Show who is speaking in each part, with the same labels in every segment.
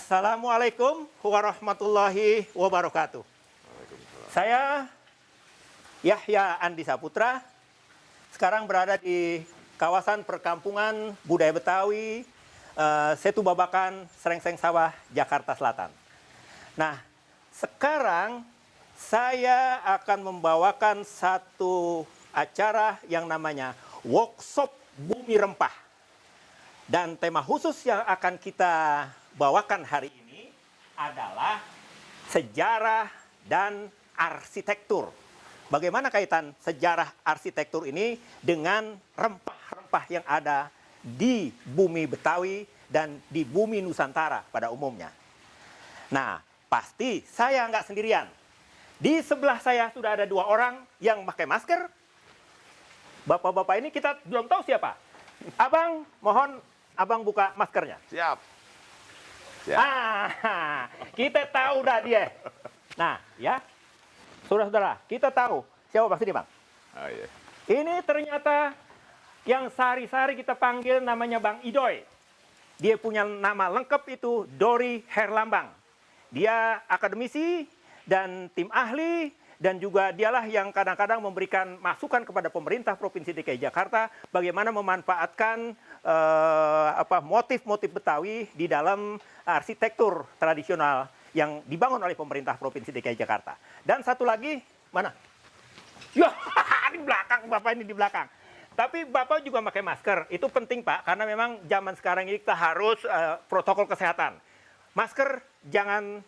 Speaker 1: Assalamualaikum warahmatullahi wabarakatuh. Saya Yahya Andi Saputra, sekarang berada di kawasan perkampungan budaya Betawi, Setu Babakan, Srengseng Sawah, Jakarta Selatan. Nah, sekarang saya akan membawakan satu acara yang namanya Workshop Bumi Rempah. Dan tema khusus yang akan kita bawakan hari ini adalah sejarah dan arsitektur. Bagaimana kaitan sejarah arsitektur ini dengan rempah-rempah yang ada di bumi Betawi dan di bumi Nusantara pada umumnya. Nah, pasti saya nggak sendirian. Di sebelah saya sudah ada dua orang yang pakai masker. Bapak-bapak ini kita belum tahu siapa. Abang, mohon abang buka maskernya.
Speaker 2: Siap.
Speaker 1: Kita tahu dah dia. Nah, ya, saudara-saudara, kita tahu siapa pasti Bang.
Speaker 2: Oh, iya.
Speaker 1: Ini ternyata yang sehari-hari kita panggil namanya Bang Idoy. Dia punya nama lengkap itu Dori Herlambang. Dia akademisi dan tim ahli, dan juga dialah yang kadang-kadang memberikan masukan kepada pemerintah Provinsi DKI Jakarta bagaimana memanfaatkan motif-motif Betawi di dalam arsitektur tradisional yang dibangun oleh pemerintah Provinsi DKI Jakarta. Dan satu lagi, mana? Ya, di belakang, Bapak ini di belakang. Tapi Bapak juga pakai masker, itu penting Pak, karena memang zaman sekarang ini kita harus protokol kesehatan. Masker jangan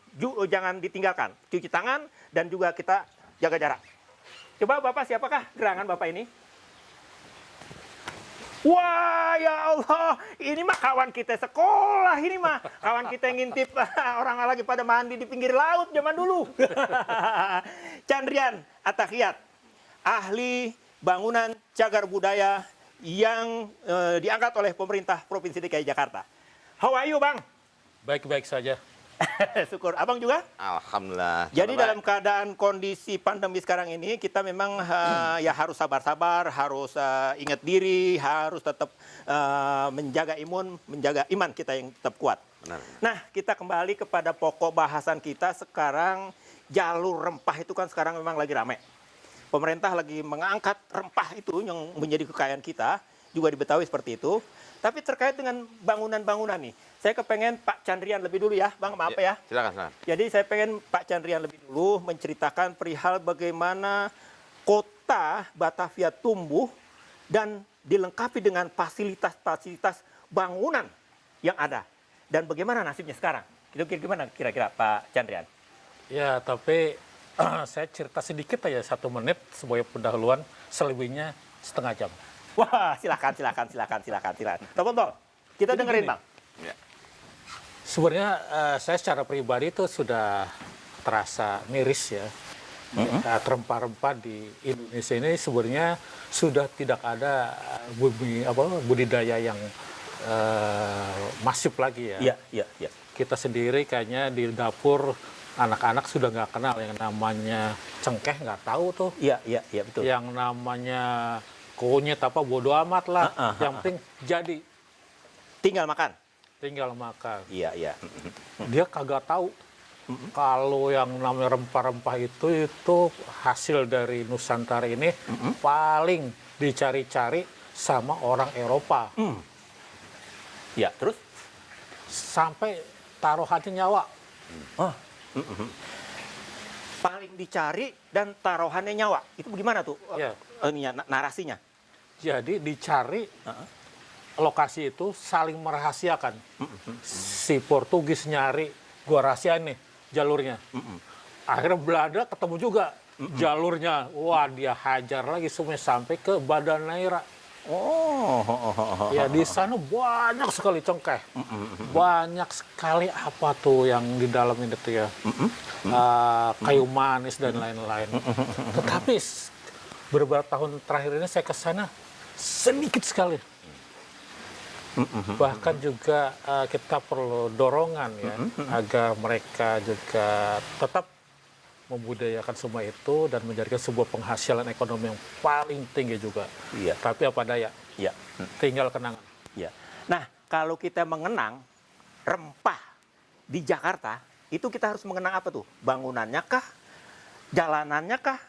Speaker 1: ditinggalkan, cuci tangan, dan juga kita jaga jarak. Coba Bapak, siapakah gerangan Bapak ini? Wah, ya Allah, ini mah kawan kita sekolah, ini mah kawan kita yang ngintip orang lagi pada mandi di pinggir laut zaman dulu. Chandrian Atakiat, ahli bangunan cagar budaya yang diangkat oleh pemerintah Provinsi DKI Jakarta. How are you, Bang?
Speaker 3: Baik-baik saja.
Speaker 1: Syukur. Abang juga?
Speaker 2: Alhamdulillah.
Speaker 1: Jadi dalam keadaan kondisi pandemi sekarang ini, kita memang ya harus sabar-sabar, harus ingat diri, harus tetap menjaga imun, menjaga iman kita yang tetap kuat.
Speaker 2: Benar.
Speaker 1: Nah, kita kembali kepada pokok bahasan kita sekarang. Jalur rempah itu kan sekarang memang lagi ramai. Pemerintah lagi mengangkat rempah itu yang menjadi kekayaan kita, juga di Betawi seperti itu. Tapi terkait dengan bangunan-bangunan nih, saya kepengen Pak Chandrian lebih dulu ya, Bang, maaf ya.
Speaker 2: Silakan.
Speaker 1: Jadi saya pengen Pak Chandrian lebih dulu menceritakan perihal bagaimana kota Batavia tumbuh dan dilengkapi dengan fasilitas-fasilitas bangunan yang ada. Dan bagaimana nasibnya sekarang? Itu gimana kira-kira Pak Chandrian?
Speaker 3: Ya, tapi saya cerita sedikit aja, 1 menit sebagai pendahuluan, selebihnya setengah jam.
Speaker 1: Wah, silakan. Tol. Kita dengerin, Bang.
Speaker 2: Ya.
Speaker 3: Sebenarnya saya secara pribadi itu sudah terasa miris ya. Rempah-rempah di Indonesia ini sebenarnya sudah tidak ada budidaya yang masif lagi ya.
Speaker 1: Iya.
Speaker 3: Kita sendiri kayaknya di dapur anak-anak sudah nggak kenal yang namanya cengkeh, nggak tahu tuh.
Speaker 1: Iya, betul.
Speaker 3: Yang namanya kunyit apa bodo amat lah. Yang penting jadi.
Speaker 1: Tinggal makan.
Speaker 3: Iya. Dia kagak tahu kalau yang namanya rempah-rempah itu hasil dari Nusantara ini paling dicari-cari sama orang Eropa.
Speaker 1: Ya, terus?
Speaker 3: Sampai taruhannya nyawa.
Speaker 1: Paling dicari dan taruhannya nyawa. Itu bagaimana tuh?
Speaker 3: Ya.
Speaker 1: Narasinya.
Speaker 3: Jadi dicari lokasi itu saling merahasiakan. Si Portugis nyari, gua rahasiain nih jalurnya. Akhirnya Belanda ketemu juga jalurnya. Wah, dia hajar lagi semuanya sampai ke Badaneira. Ya di sana banyak sekali cengkeh. Banyak sekali apa tuh yang di dalam ini tuh ya. Kayu manis dan lain-lain. Tetapi beberapa tahun terakhir ini saya ke sana sedikit sekali. Bahkan juga kita perlu dorongan ya agar mereka juga tetap membudayakan semua itu dan menjadikan sebuah penghasilan ekonomi yang paling tinggi juga.
Speaker 1: Iya.
Speaker 3: Tapi apa daya?
Speaker 1: Iya.
Speaker 3: Tinggal kenangan.
Speaker 1: Iya. Nah, kalau kita mengenang rempah di Jakarta itu kita harus mengenang apa tuh? Bangunannya kah? Jalanannya kah?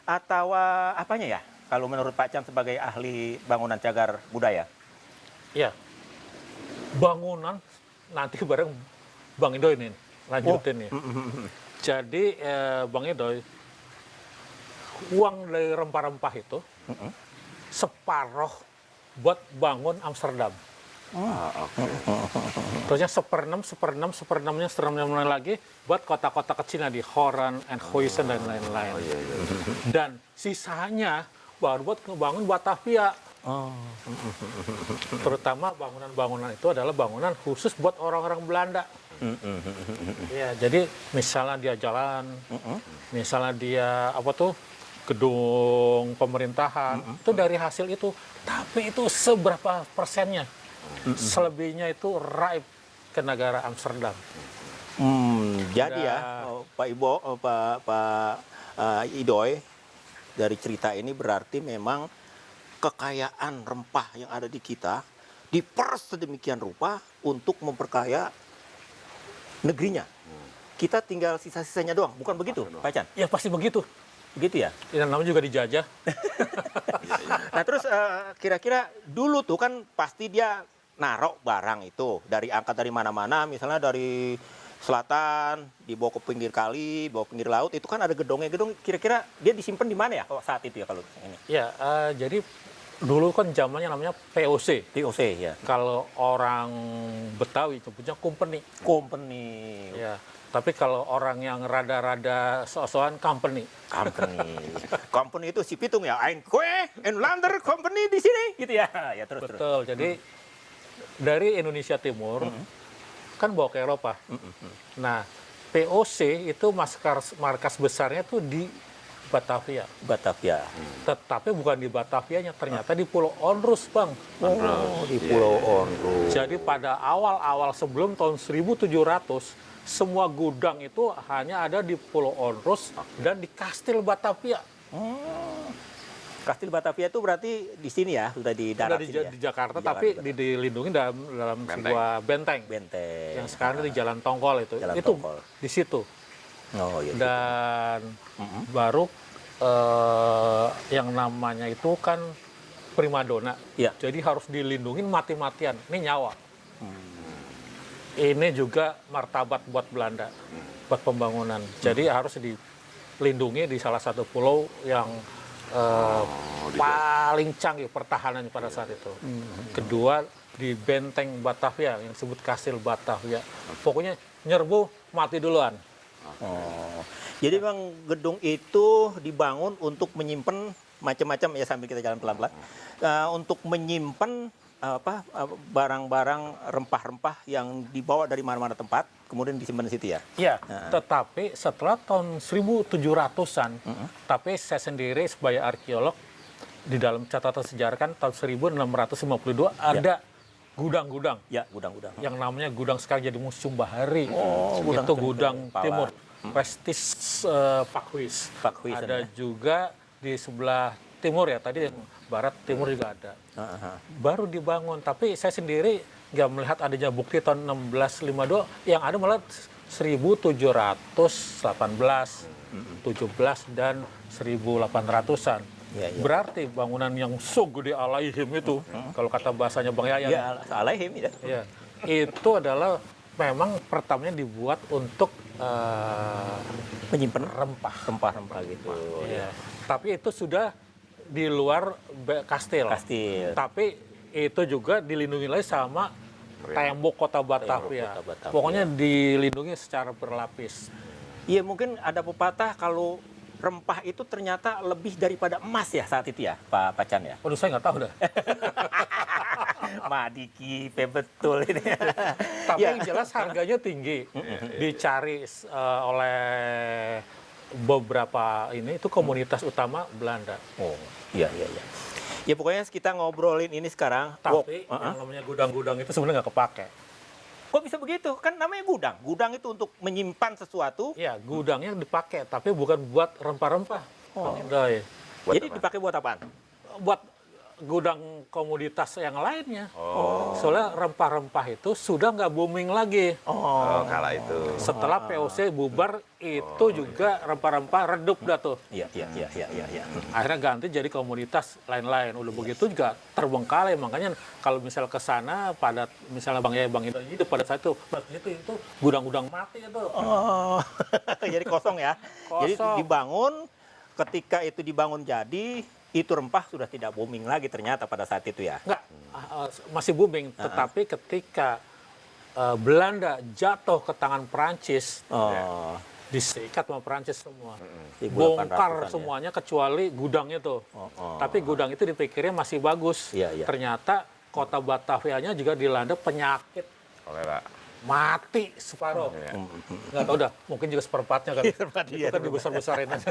Speaker 1: Atau apanya ya? Kalau menurut Pak Chan sebagai ahli bangunan cagar budaya.
Speaker 3: Ya, bangunan nanti bareng Bang Idoy nih, lanjutin nih. Jadi Bang Idoy, uang dari rempah-rempah itu separoh buat bangun Amsterdam. Terusnya seperenamnya lagi buat kota-kota kecilnya di Hoorn, Enkhuizen dan lain-lain. Dan sisanya baru buat ngebangun Batavia. Terutama bangunan-bangunan itu adalah bangunan khusus buat orang-orang Belanda. Ya, jadi misalnya dia jalan, misalnya dia apa tuh gedung pemerintahan, itu dari hasil itu. Tapi itu seberapa persennya? Selebihnya itu raib ke negara Amsterdam.
Speaker 1: Jadi ya, Pak Idoy, dari cerita ini berarti memang kekayaan rempah yang ada di kita diperas sedemikian rupa untuk memperkaya negerinya. Kita tinggal sisa-sisanya doang, bukan begitu, Pak Chan?
Speaker 3: Ya pasti begitu.
Speaker 1: Begitu ya?
Speaker 3: Dan namanya juga dijajah.
Speaker 1: Nah terus kira-kira dulu tuh kan pasti dia narok barang itu angkat dari mana-mana, misalnya dari selatan dibawa ke pinggir kali, bawa pinggir laut, itu kan ada gedongnya. Kira-kira dia disimpan di mana ya kalau saat itu ya kalau ini?
Speaker 3: Ya, jadi dulu kan zamannya namanya POC.
Speaker 1: POC ya.
Speaker 3: Kalau orang Betawi nyebutnya company.
Speaker 1: Company.
Speaker 3: Ya. Tapi kalau orang yang rada-rada so-soan company.
Speaker 1: Company itu si Pitung ya. Ein Kue, ein Lander Company di sini gitu ya. Ya terus.
Speaker 3: Betul. Jadi dari Indonesia Timur kan bawa ke Eropa. Nah, POC itu markas besarnya tuh di Batavia. Tetapi bukan di Batavianya, ternyata di Pulau Onrus, Bang.
Speaker 1: Oh, di Pulau Onrus.
Speaker 3: Jadi pada awal-awal sebelum tahun 1700, semua gudang itu hanya ada di Pulau Onrus dan di Kastil Batavia.
Speaker 1: Kastil Batavia itu berarti di sini ya, sudah di darat
Speaker 3: Sudah
Speaker 1: sini ya?
Speaker 3: di Jakarta, tapi dilindungi dalam sebuah benteng. Yang sekarang di Jalan Tongkol itu.
Speaker 1: Tongkol.
Speaker 3: Di situ.
Speaker 1: Oh, iya.
Speaker 3: Dan baru yang namanya itu kan primadona.
Speaker 1: Ya.
Speaker 3: Jadi harus dilindungi mati-matian. Ini nyawa. Ini juga martabat buat Belanda, buat pembangunan. Jadi harus dilindungi di salah satu pulau yang paling canggih pertahanannya pada saat itu. Kedua di benteng Batavia yang disebut Kastil Batavia. Pokoknya nyerbu mati duluan.
Speaker 1: Oh, jadi bang gedung itu dibangun untuk menyimpan macam-macam ya, sambil kita jalan pelan-pelan, untuk menyimpan barang-barang rempah-rempah yang dibawa dari mana-mana tempat, kemudian disimpan di situ ya.
Speaker 3: Iya. Tetapi setelah tahun 1700-an, tapi saya sendiri sebagai arkeolog di dalam catatan sejarah kan tahun 1652 ada gudang-gudang.
Speaker 1: Ya, gudang-gudang.
Speaker 3: Yang namanya gudang sekarang jadi Museum Bahari.
Speaker 1: Oh,
Speaker 3: itu gudang
Speaker 1: Pawan.
Speaker 3: timur. Prestis Pakhuis. Ada juga di sebelah timur ya, tadi yang barat timur juga ada. Baru dibangun, tapi saya sendiri nggak melihat adanya bukti tahun 1652, yang ada malah 1718, 17 dan 1800-an.
Speaker 1: Ya.
Speaker 3: Berarti bangunan yang so gede alaihim itu, kalau kata bahasanya Bang Yayan.
Speaker 1: Ya, alaihim ya.
Speaker 3: Ya, itu adalah memang pertamanya dibuat untuk
Speaker 1: menyimpan
Speaker 3: rempah
Speaker 1: gitu.
Speaker 3: Ya. Tapi itu sudah di luar kastil. Tapi itu juga dilindungi lagi sama tembok kota Batavia. Pokoknya dilindungi secara berlapis.
Speaker 1: Iya, mungkin ada pepatah kalau rempah itu ternyata lebih daripada emas ya saat itu ya, Pak Chan ya.
Speaker 3: Waduh, saya nggak tahu dah.
Speaker 1: Madiki, betul ini.
Speaker 3: Tapi yang jelas harganya tinggi. Dicari oleh beberapa itu komunitas utama Belanda.
Speaker 1: Oh, iya. Ya pokoknya kita ngobrolin ini sekarang.
Speaker 3: Tapi yang namanya gudang-gudang itu sebenarnya nggak kepake.
Speaker 1: Kok bisa begitu? Kan namanya gudang. Gudang itu untuk menyimpan sesuatu.
Speaker 3: Ya, gudangnya dipakai, tapi bukan buat rempah-rempah.
Speaker 1: Oh.
Speaker 3: Jadi
Speaker 1: dipakai buat apaan?
Speaker 3: buat gudang komoditas yang lainnya.
Speaker 2: Oh.
Speaker 3: Soalnya rempah-rempah itu sudah nggak booming lagi.
Speaker 2: Oh, kala itu.
Speaker 3: Setelah VOC bubar, itu juga rempah-rempah redup dah tuh.
Speaker 1: Iya.
Speaker 3: Akhirnya ganti jadi komoditas lain-lain. Udah begitu juga terbengkalai. Makanya kalau misal ke sana pada misalnya Bang Indo itu pada saat itu gudang-gudang mati itu.
Speaker 1: Oh, jadi kosong ya. Jadi
Speaker 3: Kosong.
Speaker 1: dibangun, ketika itu dibangun jadi, itu rempah sudah tidak booming lagi ternyata pada saat itu ya.
Speaker 3: Enggak, masih booming. Tetapi ketika Belanda jatuh ke tangan Perancis,
Speaker 1: Oh,
Speaker 3: disikat sama Perancis semua.
Speaker 1: 1800-an
Speaker 3: Bongkar
Speaker 1: ya.
Speaker 3: semuanya kecuali gudangnya tuh.
Speaker 1: Oh.
Speaker 3: Tapi gudang itu dipikirnya masih bagus.
Speaker 1: Iya.
Speaker 3: Ternyata kota Batavianya juga dilanda penyakit.
Speaker 2: Kolera.
Speaker 3: Mati separuh.
Speaker 2: Iya.
Speaker 3: Nggak tahu dah, mungkin juga seperempatnya kan.
Speaker 1: Iya,
Speaker 3: Itu kan dibesar-besarin aja.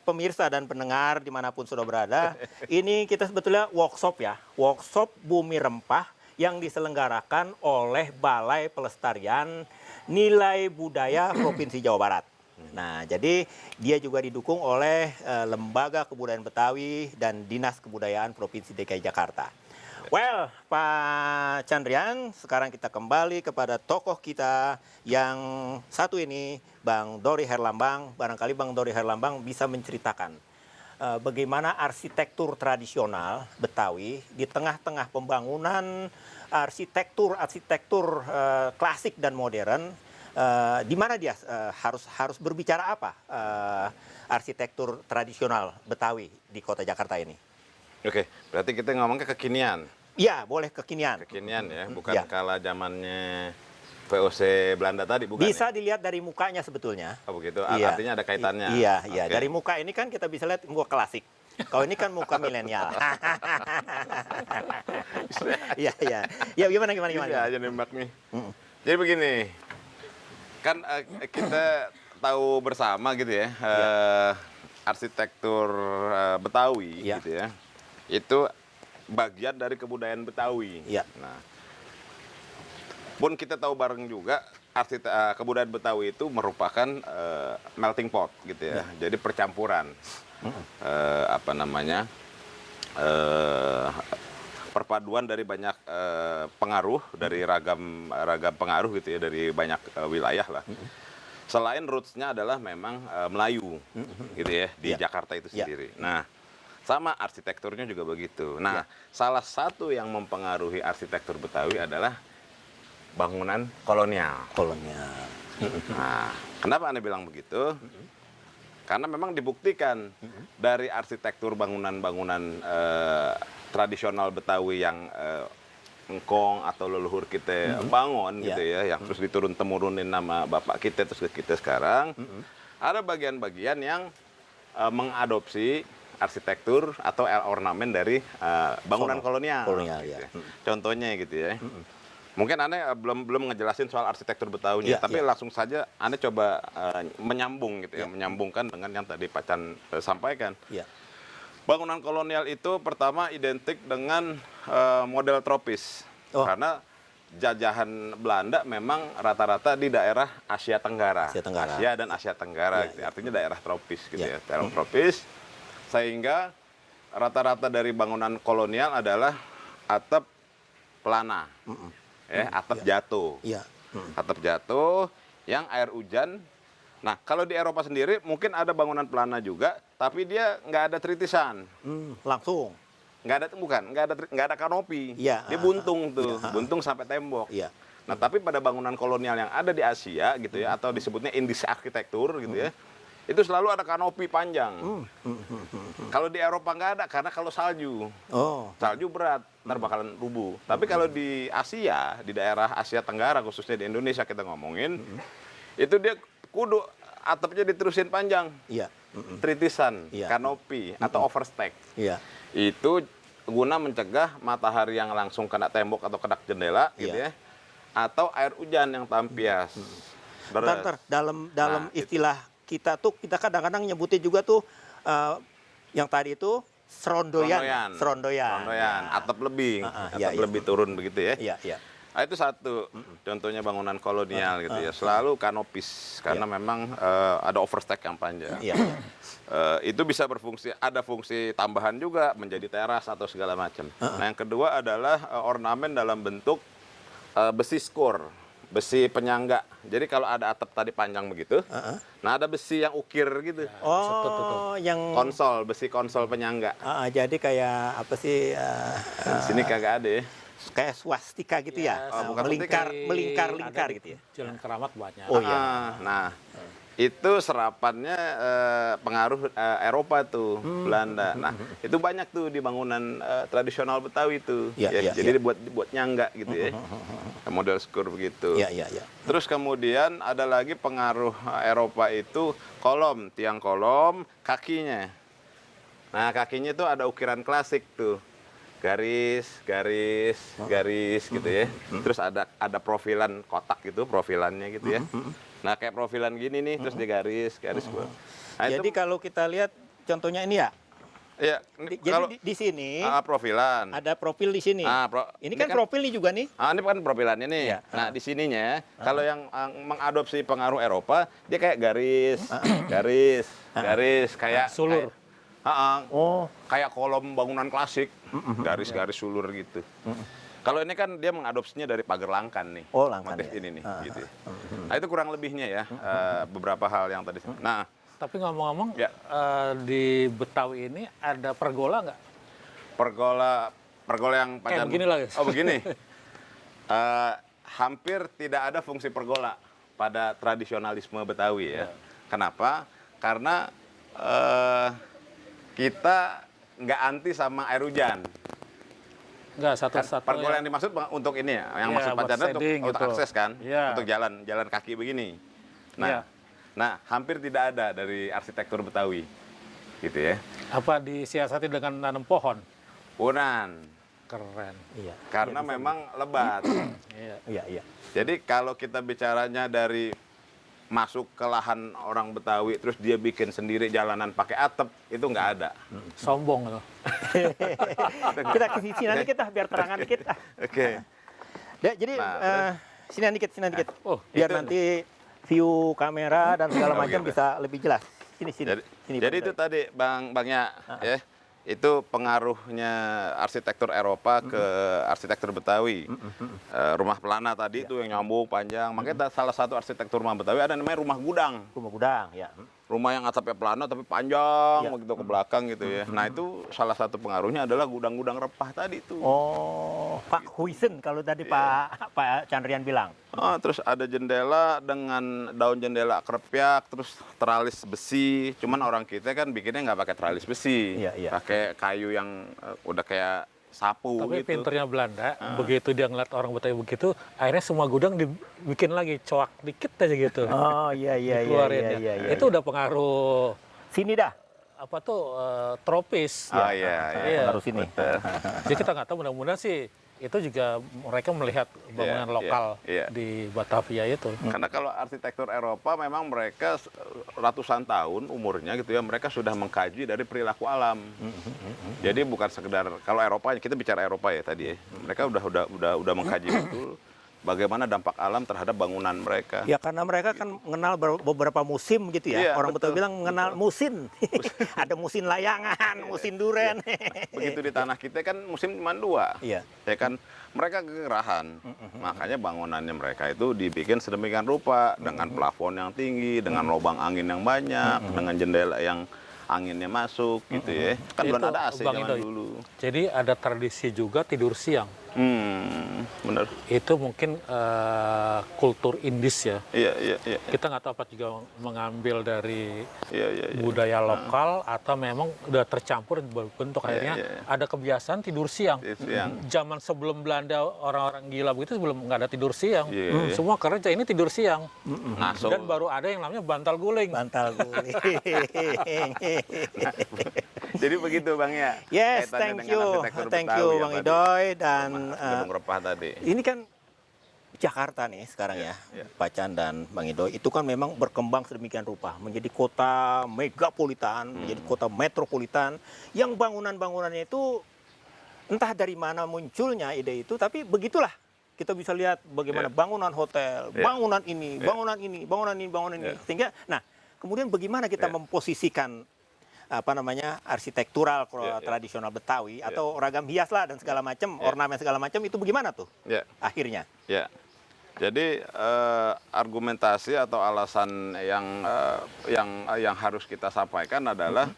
Speaker 1: Pemirsa dan pendengar dimanapun sudah berada, ini kita sebetulnya workshop ya, workshop Bumi Rempah yang diselenggarakan oleh Balai Pelestarian Nilai Budaya Provinsi Jawa Barat. Nah, jadi dia juga didukung oleh Lembaga Kebudayaan Betawi dan Dinas Kebudayaan Provinsi DKI Jakarta. Well, Pak Chandrian, sekarang kita kembali kepada tokoh kita yang satu ini, Bang Dori Herlambang. Barangkali Bang Dori Herlambang bisa menceritakan bagaimana arsitektur tradisional Betawi di tengah-tengah pembangunan arsitektur klasik dan modern. Di mana dia harus berbicara apa arsitektur tradisional Betawi di Kota Jakarta ini?
Speaker 2: Oke, berarti kita ngomong ke kekinian.
Speaker 1: Ya, boleh kekinian.
Speaker 2: Kekinian ya, bukan
Speaker 1: Ya.
Speaker 2: kala zamannya VOC Belanda tadi, bukan
Speaker 1: Bisa
Speaker 2: ya?
Speaker 1: dilihat dari mukanya sebetulnya.
Speaker 2: Oh begitu,
Speaker 1: Iya.
Speaker 2: artinya ada kaitannya.
Speaker 1: Iya.
Speaker 2: Oke.
Speaker 1: Dari muka ini kan kita bisa lihat muka klasik. Kalau ini kan muka milenial. Iya. Ya, gimana?
Speaker 2: Bisa aja nembak nih. Jadi begini, kan kita tahu bersama gitu ya, arsitektur Betawi
Speaker 1: Iya.
Speaker 2: gitu ya, itu bagian dari kebudayaan Betawi.
Speaker 1: Iya.
Speaker 2: Nah, pun kita tahu bareng juga kebudayaan Betawi itu merupakan melting pot gitu ya, jadi percampuran perpaduan dari banyak pengaruh dari ragam pengaruh gitu ya, dari banyak wilayah lah. Selain roots-nya adalah memang Melayu gitu ya di
Speaker 1: Iya.
Speaker 2: Jakarta itu
Speaker 1: Iya.
Speaker 2: sendiri. Nah, sama arsitekturnya juga begitu. Nah, salah satu yang mempengaruhi arsitektur Betawi adalah bangunan kolonial.
Speaker 1: Kolonial.
Speaker 2: Nah, kenapa Anda bilang begitu? Karena memang dibuktikan dari arsitektur bangunan-bangunan tradisional Betawi yang engkong atau leluhur kita bangun gitu ya, yang terus diturun-temurunin nama bapak kita terus ke kita sekarang, ada bagian-bagian yang mengadopsi arsitektur atau ornamen dari bangunan kolonial.
Speaker 1: Kolonial,
Speaker 2: gitu
Speaker 1: ya.
Speaker 2: Contohnya gitu ya. Mungkin Anda belum ngejelasin soal arsitektur Betawinya,
Speaker 1: Iya,
Speaker 2: tapi
Speaker 1: iya.
Speaker 2: langsung saja Anda coba menyambung gitu ya, menyambungkan dengan yang tadi Pak Chan sampaikan.
Speaker 1: Iya.
Speaker 2: Bangunan kolonial itu pertama identik dengan model tropis.
Speaker 1: Oh.
Speaker 2: Karena jajahan Belanda memang rata-rata di daerah Asia Tenggara.
Speaker 1: Asia Tenggara.
Speaker 2: Asia dan Asia Tenggara,
Speaker 1: Iya,
Speaker 2: gitu.
Speaker 1: iya.
Speaker 2: Artinya daerah tropis gitu
Speaker 1: Iya.
Speaker 2: ya, daerah tropis. Sehingga rata-rata dari bangunan kolonial adalah atap pelana. Ya, atap jatuh.
Speaker 1: Iya.
Speaker 2: Atap jatuh yang air hujan. Nah, kalau di Eropa sendiri mungkin ada bangunan pelana juga, tapi dia nggak ada tritisan.
Speaker 1: Langsung.
Speaker 2: Nggak ada kanopi.
Speaker 1: Iya.
Speaker 2: Dia buntung tuh,
Speaker 1: Iya.
Speaker 2: buntung sampai tembok.
Speaker 1: Iya.
Speaker 2: Nah, tapi pada bangunan kolonial yang ada di Asia gitu ya, atau disebutnya Indis arsitektur gitu ya, itu selalu ada kanopi panjang. Kalau di Eropa nggak ada, karena kalau salju.
Speaker 1: Oh.
Speaker 2: Salju berat, ntar bakalan rubuh. Tapi kalau di Asia, di daerah Asia Tenggara, khususnya di Indonesia kita ngomongin, itu dia kudu atapnya diterusin panjang.
Speaker 1: Iya.
Speaker 2: Tritisan,
Speaker 1: Iya.
Speaker 2: kanopi, atau overstack.
Speaker 1: Iya.
Speaker 2: Itu guna mencegah matahari yang langsung kena tembok atau kena jendela, gitu
Speaker 1: Iya.
Speaker 2: ya. Atau air hujan yang tampias. Beres.
Speaker 1: Ntar, dalam
Speaker 2: Nah,
Speaker 1: istilah kita tuh, kita kadang-kadang nyebutnya juga tuh yang tadi itu serondoyan.
Speaker 2: Serondoyan.
Speaker 1: Ya.
Speaker 2: Atap lebih,
Speaker 1: iya,
Speaker 2: atap
Speaker 1: iya.
Speaker 2: lebih turun begitu ya.
Speaker 1: Iya.
Speaker 2: Nah, itu satu contohnya bangunan kolonial gitu ya. Selalu kanopis karena memang ada overstack yang panjang.
Speaker 1: Iya.
Speaker 2: Itu bisa berfungsi, ada fungsi tambahan juga menjadi teras atau segala macam. Nah, yang kedua adalah ornamen dalam bentuk besi skor, besi penyangga. Jadi kalau ada atap tadi panjang begitu, nah ada besi yang ukir gitu.
Speaker 1: Oh, yang
Speaker 2: Besi konsol penyangga.
Speaker 1: jadi kayak apa sih?
Speaker 2: Di sini kagak ada ya.
Speaker 1: Kayak swastika gitu ya,
Speaker 2: bukan
Speaker 1: melingkar gitu ya.
Speaker 3: Jalan Keramat banyak.
Speaker 1: Oh iya.
Speaker 2: Nah, itu serapannya pengaruh Eropa tuh, Belanda. Nah, itu banyak tuh di bangunan tradisional Betawi itu.
Speaker 1: Iya,
Speaker 2: Jadi dibuat nyangga gitu ya. Model skur begitu.
Speaker 1: Iya.
Speaker 2: Terus kemudian ada lagi pengaruh Eropa itu kolom, tiang kolom, kakinya. Nah, kakinya itu ada ukiran klasik tuh. Garis gitu ya. Terus ada profilan kotak gitu, profilannya gitu ya. Nah, kayak profilan gini nih, terus digaris. Nah,
Speaker 1: Jadi kalau kita lihat contohnya ini ya.
Speaker 2: ya,
Speaker 1: Jadi di sini
Speaker 2: profilan.
Speaker 1: ada profil di sini. Ini kan profil nih juga nih.
Speaker 2: Ini kan profilannya nih.
Speaker 1: Iya.
Speaker 2: Nah, di sininya kalau yang mengadopsi pengaruh Eropa, dia kayak garis kayak
Speaker 3: Sulur.
Speaker 2: Kayak kolom bangunan klasik, garis-garis sulur gitu. Kalau ini kan dia mengadopsinya dari pagar langkan nih.
Speaker 1: Oh, langkan
Speaker 2: motif
Speaker 1: ya.
Speaker 2: ini nih, gitu. Nah, itu kurang lebihnya ya, beberapa hal yang tadi. Nah,
Speaker 3: Tapi ngomong-ngomong,
Speaker 2: Ya.
Speaker 3: di Betawi ini ada pergola nggak?
Speaker 2: pergola yang
Speaker 3: Kayak begini lah, guys.
Speaker 2: Oh, begini. Hampir tidak ada fungsi pergola pada tradisionalisme Betawi ya. Kenapa? Karena kita nggak anti sama air hujan.
Speaker 3: Nggak, satu-satu.
Speaker 2: Pergola yang dimaksud untuk ini ya, yang
Speaker 3: Iya,
Speaker 2: maksud
Speaker 3: buat
Speaker 2: pacarnya untuk
Speaker 3: shading gitu.
Speaker 2: akses kan,
Speaker 3: Iya.
Speaker 2: untuk jalan kaki begini.
Speaker 3: Iya.
Speaker 2: Nah, hampir tidak ada dari arsitektur Betawi, gitu ya.
Speaker 3: Apa disiasati dengan nanam pohon?
Speaker 2: Punan,
Speaker 3: Keren.
Speaker 1: Iya.
Speaker 2: karena memang lebat.
Speaker 3: Iya.
Speaker 1: Iya.
Speaker 2: Jadi kalau kita bicaranya dari masuk ke lahan orang Betawi, terus dia bikin sendiri jalanan pakai atap, itu nggak ada.
Speaker 3: Sombong tuh.
Speaker 1: Kita ke sini nanti kita biar terangan dikit.
Speaker 2: Oke.
Speaker 1: Jadi
Speaker 2: Nah,
Speaker 1: sini dikit.
Speaker 3: Oh,
Speaker 1: Biar
Speaker 2: itu-
Speaker 1: nanti view kamera dan segala
Speaker 2: Oh,
Speaker 1: macam
Speaker 2: gitu.
Speaker 1: bisa lebih jelas. Sini.
Speaker 2: Jadi itu tadi Bangnya ya. Itu pengaruhnya arsitektur Eropa ke arsitektur Betawi. Rumah pelana tadi itu yang nyambung panjang. Makanya salah satu arsitektur rumah Betawi ada namanya rumah gudang.
Speaker 1: rumah gudang ya.
Speaker 2: Rumah yang atapnya pelana tapi panjang begitu ke belakang gitu ya. Nah, itu salah satu pengaruhnya adalah gudang-gudang repah tadi tuh.
Speaker 1: Oh, Pak Huisen kalau tadi Pak Chandrian bilang.
Speaker 2: Terus ada jendela dengan daun jendela krepyak, terus teralis besi. Cuman orang kita kan bikinnya nggak pakai teralis besi,
Speaker 1: Iya.
Speaker 2: pakai kayu yang udah kayak sapu
Speaker 3: Tapi
Speaker 2: gitu.
Speaker 3: pinternya Belanda, begitu dia ngeliat orang Betawi begitu, akhirnya semua gudang dibikin lagi, coak dikit aja gitu.
Speaker 1: Oh iya.
Speaker 3: Dikeluarin ya. Itu udah pengaruh
Speaker 1: Sini dah.
Speaker 3: apa tuh tropis.
Speaker 2: Oh iya.
Speaker 1: Pengaruh sini.
Speaker 3: Jadi kita nggak tahu, mudah-mudahan sih itu juga mereka melihat bangunan lokal
Speaker 2: iya.
Speaker 3: di Batavia itu.
Speaker 2: Karena kalau arsitektur Eropa memang mereka ratusan tahun umurnya gitu ya, mereka sudah mengkaji dari perilaku alam. Jadi bukan sekedar kalau Eropa, kita bicara Eropa ya tadi ya. Mereka udah mengkaji betul bagaimana dampak alam terhadap bangunan mereka.
Speaker 1: Ya karena mereka kan mengenal beberapa musim gitu ya.
Speaker 2: Iya,
Speaker 1: Orang
Speaker 2: betul.
Speaker 1: Betawi bilang mengenal musim. Ada musim layangan, musim duren.
Speaker 2: Begitu di tanah kita kan musim cuma 2.
Speaker 1: Iya.
Speaker 2: Ya kan mereka kegerahan. Makanya bangunannya mereka itu dibikin sedemikian rupa dengan plafon yang tinggi, dengan lubang angin yang banyak, dengan jendela yang anginnya masuk gitu ya. Kan belum
Speaker 3: Itu,
Speaker 2: ada AC
Speaker 3: Bang
Speaker 2: zaman
Speaker 3: Ido.
Speaker 2: dulu.
Speaker 3: Jadi ada tradisi juga tidur siang.
Speaker 2: Bener.
Speaker 3: Itu mungkin kultur Indis ya.
Speaker 2: Iya.
Speaker 3: Kita nggak tahu apa juga mengambil dari
Speaker 2: Iya.
Speaker 3: budaya lokal atau memang udah tercampur berbentuk akhirnya
Speaker 2: iya.
Speaker 3: ada kebiasaan tidur siang.
Speaker 2: Tidur siang.
Speaker 3: Zaman sebelum Belanda orang-orang gila begitu sebelum nggak ada tidur siang.
Speaker 2: Iya.
Speaker 3: Semua kerja ini tidur siang.
Speaker 2: Ngaso.
Speaker 3: Dan baru ada yang namanya bantal guling.
Speaker 1: Bantal guling.
Speaker 2: Jadi begitu Bang ya.
Speaker 1: Yes,
Speaker 2: Kaitannya
Speaker 1: thank
Speaker 2: dengan
Speaker 1: you.
Speaker 2: arsitektur
Speaker 1: Thank
Speaker 2: Betawi
Speaker 1: you
Speaker 2: yang
Speaker 1: Bang
Speaker 2: tadi.
Speaker 1: Idoy dan
Speaker 2: Gedung repah tadi.
Speaker 1: ini kan Jakarta nih sekarang ya, Pak Chan dan Bang Idoy. Itu kan memang berkembang sedemikian rupa menjadi kota megapolitan, menjadi kota metropolitan yang bangunan-bangunannya itu entah dari mana munculnya ide itu, tapi begitulah kita bisa lihat bagaimana bangunan hotel, bangunan ini, bangunan ini, bangunan ini, bangunan ini. Sehingga, nah, kemudian bagaimana kita memposisikan arsitektural tradisional Betawi atau ragam hias lah dan segala macam, ornamen segala macam itu bagaimana tuh akhirnya?
Speaker 2: Ya. Jadi argumentasi atau alasan yang harus kita sampaikan adalah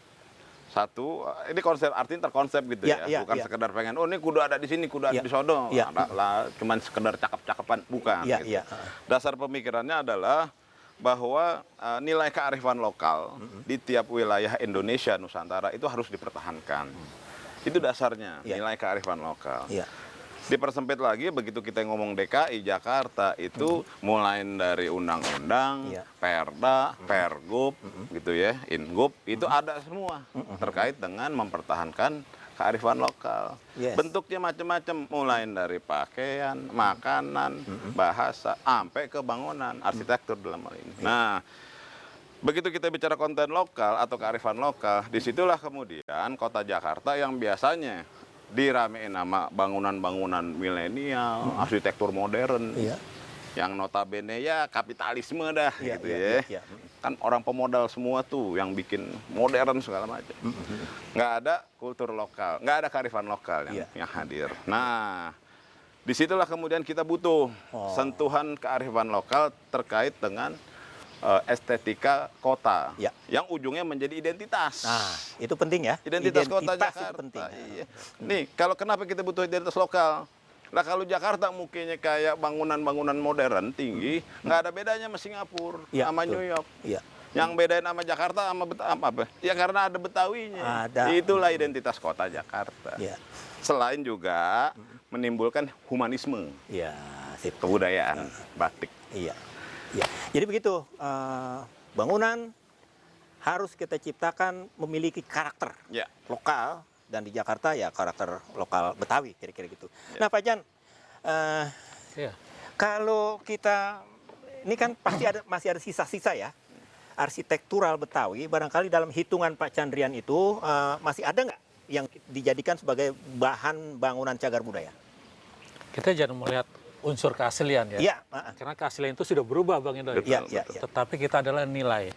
Speaker 2: satu, ini konsep artinya terkonsep gitu bukan sekedar pengen ini kudu ada di sini, kudu ada di sono, cuman sekedar cakep-cakepan, bukan. Gitu. Dasar pemikirannya adalah bahwa nilai kearifan lokal di tiap wilayah Indonesia Nusantara itu harus dipertahankan. Itu dasarnya nilai kearifan lokal. Dipersempit lagi begitu kita ngomong DKI Jakarta itu mulai dari undang-undang, perda, pergub gitu ya, ingub itu ada semua terkait dengan mempertahankan kearifan lokal. Bentuknya macam-macam mulai dari pakaian, makanan, bahasa sampai ke bangunan, arsitektur dalam hal ini. Nah, begitu kita bicara konten lokal atau kearifan lokal, disitulah kemudian kota Jakarta yang biasanya diramein nama bangunan-bangunan milenial, arsitektur modern, yang notabene ya kapitalisme dah gitu ya. Kan orang pemodal semua tuh yang bikin modern segala macam. Nggak ada kultur lokal, nggak ada kearifan lokal yang hadir. Nah, disitulah kemudian kita butuh sentuhan kearifan lokal terkait dengan estetika kota yang ujungnya menjadi identitas.
Speaker 1: Nah, itu penting ya.
Speaker 2: Identitas kota Jakarta.
Speaker 1: Itu penting.
Speaker 2: Iya. Nih, kalau kenapa kita butuh identitas lokal? Lah kalau Jakarta mukanya kayak bangunan-bangunan modern tinggi, nggak ada bedanya sama Singapura, sama New York. Yang bedain sama Jakarta sama apa? Ya karena ada Betawinya. Itulah identitas kota Jakarta. Selain juga menimbulkan humanisme, kebudayaan, batik.
Speaker 1: Jadi begitu, bangunan harus kita ciptakan memiliki karakter lokal, dan di Jakarta ya karakter lokal Betawi, kira-kira gitu. Nah Pak Jan, kalau kita, ini kan pasti masih ada sisa-sisa ya, arsitektural Betawi, barangkali dalam hitungan Pak Chandrian itu masih ada nggak yang dijadikan sebagai bahan bangunan cagar budaya?
Speaker 3: Kita jangan melihat unsur keaslian ya. Karena keaslian itu sudah berubah Bang Indo. Tetapi kita adalah nilai.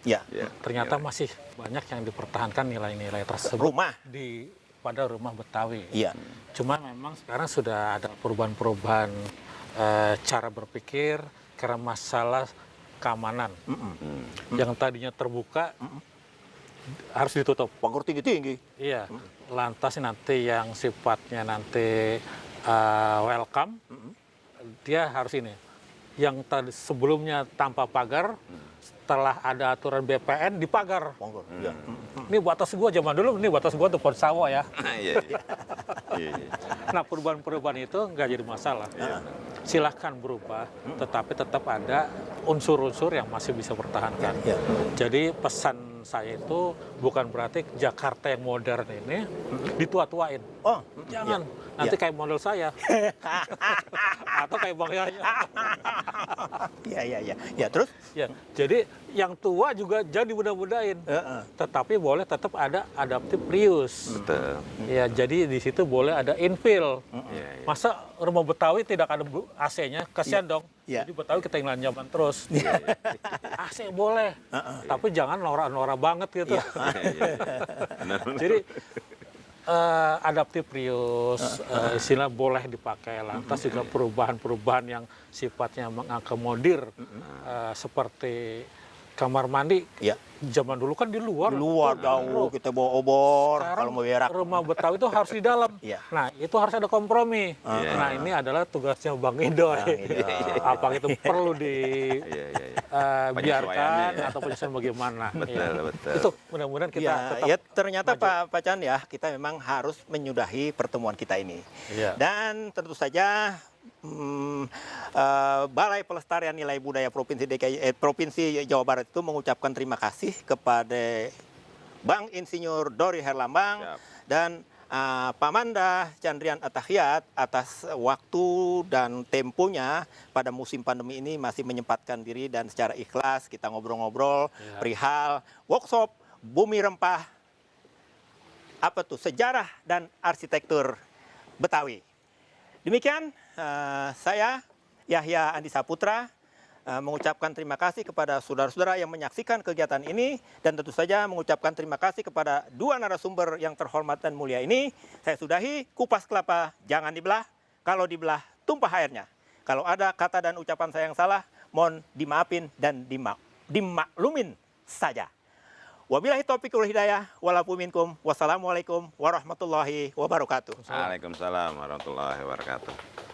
Speaker 3: Ternyata masih banyak yang dipertahankan nilai-nilai tersebut pada rumah Betawi. Cuma memang sekarang sudah ada perubahan-perubahan cara berpikir karena masalah keamanan. Yang tadinya terbuka harus ditutup.
Speaker 1: Pagar tinggi-tinggi.
Speaker 3: Iya. Lantas nanti yang sifatnya nanti welcome, dia harus ini. Yang tadi sebelumnya tanpa pagar, setelah ada aturan BPN dipagar. Ini batas gua zaman dulu, ini batas gua tuh pohon sawo ya. Nah perubahan-perubahan itu nggak jadi masalah. Silahkan berubah, tetapi tetap ada unsur-unsur yang masih bisa pertahankan. Jadi pesan saya itu bukan berarti Jakarta yang modern ini ditua-tuain. Jangan. Nanti kayak model saya. Atau kayak Bang Yahya.
Speaker 1: Terus?
Speaker 3: Jadi yang tua juga jadi mudah-mudahin. Tetapi boleh tetap ada adaptive reuse. Ya, jadi di situ boleh ada infill. Masa rumah Betawi tidak ada AC-nya? Kasihan dong. Jadi Betawi ketinggalan zaman terus. AC boleh. Tapi jangan norak-norak banget gitu. Jadi adaptive reuse, istilah boleh dipakai. Lantas juga perubahan-perubahan yang sifatnya mengakomodir seperti kamar mandi. Zaman dulu kan di luar.
Speaker 1: Jauh, kita bawa obor.
Speaker 3: Sekarang
Speaker 1: kalau mau berak.
Speaker 3: rumah Betawi itu harus di dalam. Nah, itu harus ada kompromi. Nah, ini adalah tugasnya Bang Indo. Apa itu perlu dibiarkan atau penyesuaian bagaimana?
Speaker 2: Betul.
Speaker 3: Itu mudah-mudahan kita tetap
Speaker 1: ternyata Pak Chan ya, kita memang harus menyudahi pertemuan kita ini. Dan tentu saja Balai Pelestarian Nilai Budaya Provinsi Jawa Barat itu mengucapkan terima kasih kepada Bang Insinyur Dori Herlambang dan Pak Manda Chandrian Atahiat atas waktu dan temponya pada musim pandemi ini masih menyempatkan diri dan secara ikhlas kita ngobrol-ngobrol perihal workshop Bumi Rempah sejarah dan arsitektur Betawi. Demikian saya Yahya Andi Saputra mengucapkan terima kasih kepada saudara-saudara yang menyaksikan kegiatan ini, dan tentu saja mengucapkan terima kasih kepada dua narasumber yang terhormat dan mulia ini. Saya sudahi. Kupas kelapa jangan dibelah, kalau dibelah tumpah airnya. Kalau ada kata dan ucapan saya yang salah, mohon dimaafin dan dimaklumin saja. Wabillahi taufiq wal hidayah, walafu minkum, wassalamualaikum warahmatullahi wabarakatuh.
Speaker 2: Waalaikumsalam warahmatullahi wabarakatuh.